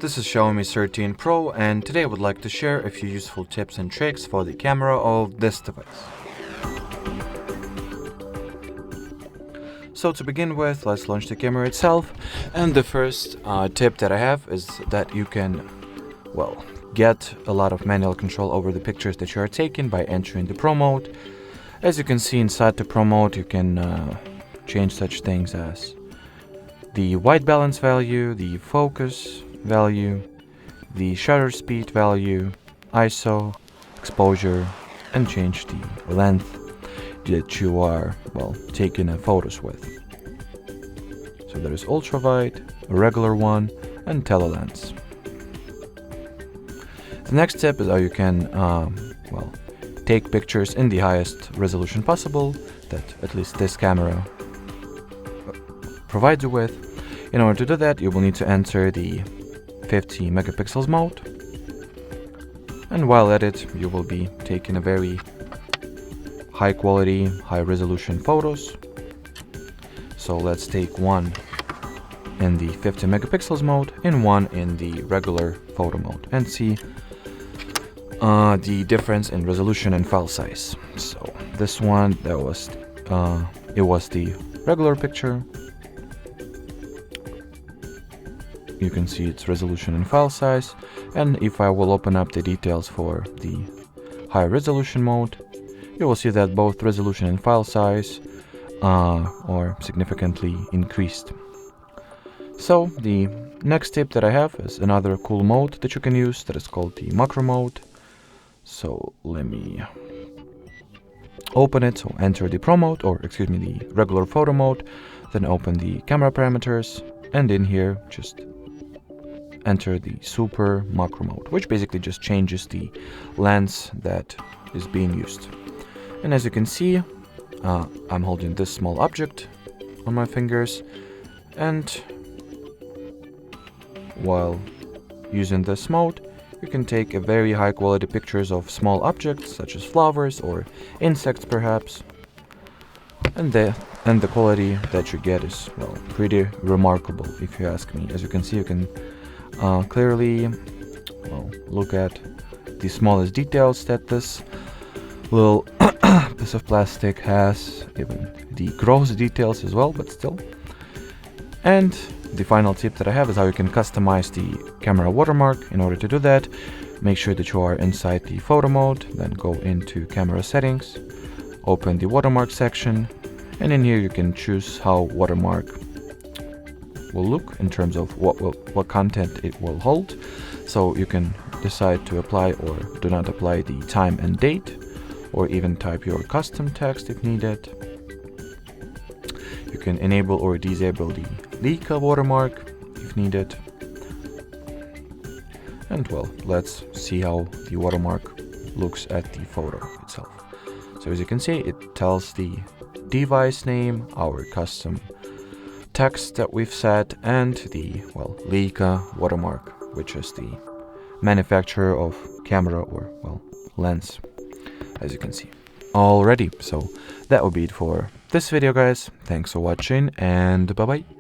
this is Xiaomi 13 Pro, and today I would like to share a few useful tips and tricks for the camera of this device. So to begin with, let's launch the camera itself, and the first tip that I have is that you can, get a lot of manual control over the pictures that you are taking by entering the Pro mode. As you can see inside the Pro mode, you can change such things as the white balance value, the focus value, the shutter speed value, ISO, exposure, and change the length that you are, taking photos with. So there is ultrawide, a regular one, and telelens. The next step is how you can, take pictures in the highest resolution possible that at least this camera provides you with. In order to do that, you will need to enter the 50 megapixels mode, and while at it, you will be taking a very high quality, high resolution photos. So let's take one in the 50 megapixels mode and one in the regular photo mode and see the difference in resolution and file size. So this one, it was the regular picture. You can see its resolution and file size, and if I will open up the details for the high resolution mode, you will see that both resolution and file size are significantly increased. So the next tip that I have is another cool mode that you can use that is called the macro mode. So let me open it. So enter the Pro mode, the regular photo mode, then open the camera parameters, and in here just enter the super macro mode, which basically just changes the lens that is being used. And as you can see, I'm holding this small object on my fingers, and while using this mode, you can take a very high quality pictures of small objects such as flowers or insects perhaps, and the quality that you get is pretty remarkable if you ask me. As you can see, you can clearly look at the smallest details that this little piece of plastic has, even the gross details as well, but still. And the final tip that I have is how you can customize the camera watermark. In order to do that, make sure that you are inside the photo mode, then go into camera settings, open the watermark section, and in here you can choose how watermark will look in terms of what content it will hold. So you can decide to apply or do not apply the time and date, or even type your custom text if needed. You can enable or disable the Leica watermark if needed. And let's see how the watermark looks at the photo itself. So as you can see, it tells the device name, our custom text that we've set, and the Leica watermark, which is the manufacturer of camera or lens, as you can see. Alrighty, so that would be it for this video, guys. Thanks for watching, and bye bye.